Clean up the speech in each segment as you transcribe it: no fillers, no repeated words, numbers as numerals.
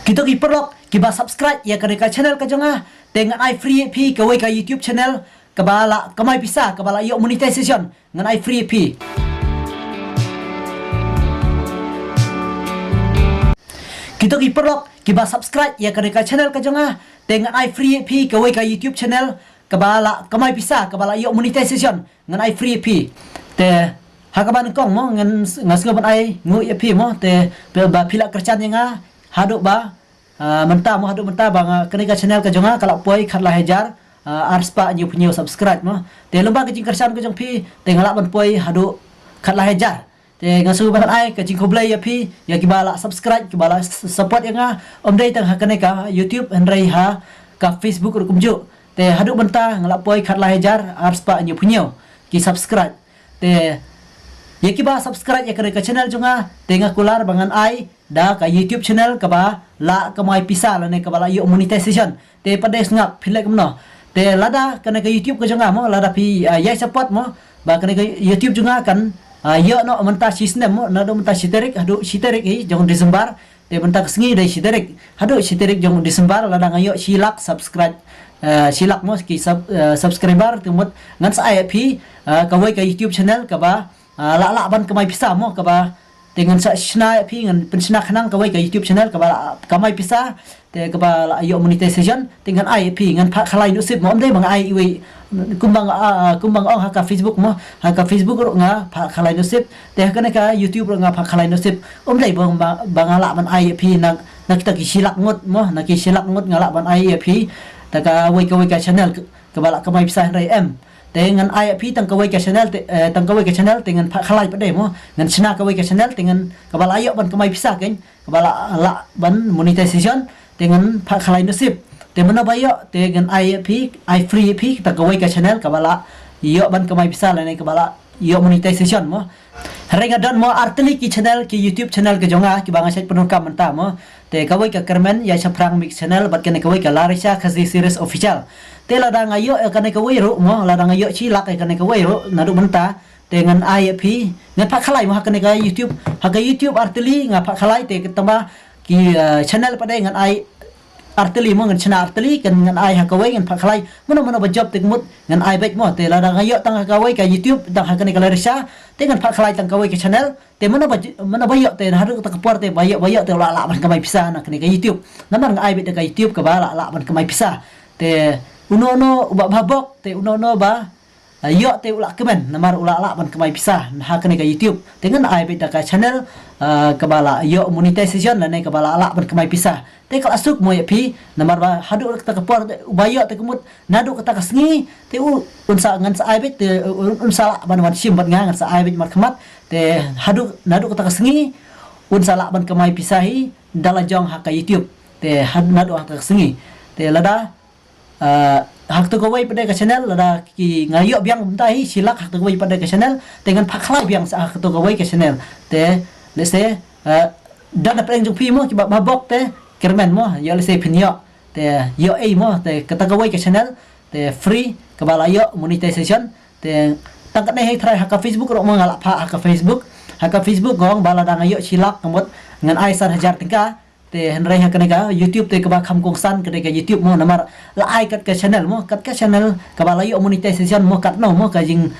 Kita perlu kita subscribe ya ke channel ka jonga dengan ai free pi ke ka YouTube channel ke bala kamai bisa ke bala yo monetization dengan ai free pi. Kita perlu kita subscribe ya ke channel ka jonga dengan ai free pi ke ka YouTube channel ke bala kamai bisa ke bala yo monetization dengan ai free pi. Te hakaban kong mo ngasgo ban ai ngu ya pi mo te ba pila kerjaan yang haduk ba mentah mo haduk mentah bang kenika channel ka jonga kalau poi khatla hajar arspa nyu punyo subscribe mo te lomba ke jingkersan ke jong pi te ngalak ban poi haduk khatla hajar te ngasu ban ai ke jing koblai ya pi ya kibala subscribe kibala support yang omdai tang kenika YouTube andrai ha ka Facebook ru kumju te haduk mentah ngalak poi khatla hajar arspa nyu punyo ki subscribe te ya kiba subscribe ya ke channel jonga tenga kular bangan ai da ka YouTube channel ka ba la kamai pisa la ne ka ba la yo monetization te pades ngap philek mno te lada kana ka YouTube ka jonga mo lada pi ya support mo ba kana ka YouTube jonga kan yo no menta system mo na do menta siterik hadu siterik hi jong Desember te menta kesngi dai siterik hadu siterik jong Desember lada ngayo silak subscribe silak mo ki subscriber tumut ngan sa IP ka wai ka YouTube channel ka ba la ban kamai pisa mo ka ba dengan sa shna pi ngan pensna khanang ka wai ka YouTube channel ka ba kamai pisa te ka ba yo monetization dengan IP ngan pha khalai nu sip mo amdai bang ai wi kumbang ong ha ka Facebook mo ha ka Facebook ro nga pha khalai nu sip te ka ne ka YouTube ro nga pha khalai nu sip amdai bang ala ban IP nak kita ki silak ngot mo nak ki silak ngot ngala ban IP ta ka wai ka channel ka ba kamai pisa rai em dengan IP tang kawai ka channel tang kawai ka channel dengan khalai pade mo ngan chna kawai ka channel dengan kabala ayo ban kamai pisah ken kabala la ban monetization dengan khalai nasib te mana bayo dengan IP I free IP tang kawai ka channel kabala yo ban kamai pisah la ne kabala yo monetization mo renga dan mo artli ki channel ki YouTube channel ke jonga ki banga sait penungkam menta mo te kawai ka kermen ya saprang mix channel bat ken kawai ka Larissa Khazi series official te lada ngayo kana ka wiro mo lada ngayo chilak kana ka wiro nadu menta dengan IP ngan pak khalai mo kana ka YouTube artli nga pak khalai te ketamba ki channel pada dengan ai artli mo ngan channel artli kan ngan ai hakawai ngan pak khalai mono bajob te mut ngan ai baik mo te lada ngayo tang hakawai ka YouTube tang kana ka Larissa te ngan pak khalai tang kawai ka channel te mono bayo te haru ta kapor te bayo te la ban kamai pisah na kana ka YouTube namar ai baik ka YouTube ka ba la ban kamai pisah te uno ubak babok te uno ba yo te ulak kemen namar ulak ban kamai pisah ha kene ka YouTube dengan ai beda ka channel kabala yo monetization la ne kabala ban kamai pisah te kal asuk mo pi namar ba hadu ta kapor ubayo te kumut nadu kata kasngi te unsa ngan sa ai bet te unsa ban sim bat ngan sa ai bet mar khamat te hadu nadu kata kasngi unsa ban kamai pisahi dala jong ha ka YouTube te nadu kata kasngi te lada hak tu kawai pada ka channel lada ki ngayo biang mentahi silak hak tu kawai pada ka channel dengan pakhlai biang sa hak tu kawai ka channel te lese dan apa yang jumpi mo ki babok te kermen mo ya lese pinyo te yo mo te kata kawai ka channel te free kabala yo monetization te tangkat nei try hak Facebook ro mangala pha hak Facebook gong bala da ngayo silak kamot ngan ai san hajar tingka te henrai ha kaneka YouTube te kaba kham kongsan kaneka YouTube mo namar la ai kat ka channel mo kat ka channel kaba la yo monetization mo kat no mo ka jing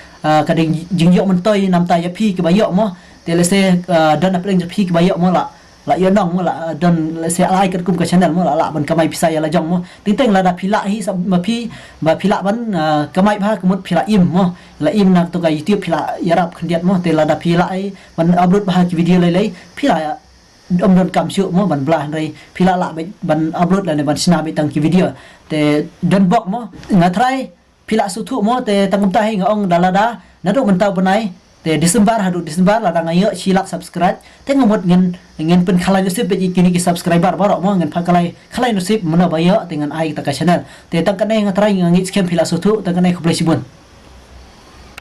jing yo mentoi nam ta ya pi ka ba yo mo te le se dan apeng pi ka ba yo mo la yo nong mo la dan le se ai kat kum ka channel mo la ban kamai pisai ya la jong mo ting la da pila hi sab ma pi ba pila ban kamai ba kumut pila im mo la im nak to ka YouTube pila yarap khndiat mo te la da pila ai ban upload ba ki video lai pila don kam syuk mo ban blah rai pila la ban upload la ne ban sna be tang ki video te don bok mo ngatrai pila sutu mo te tangum tahi ngong dalada nadu mentau benai te Desember la dang ayo silak subscribe te ngomot ngen pen khalai nasib be kini ki subscriber barok mo ngen phakalai khalai nasib mena bayo dengan ai ta ka channel te tang kanai ngatrai ngit scam pila sutu tang kanai khoblai sibun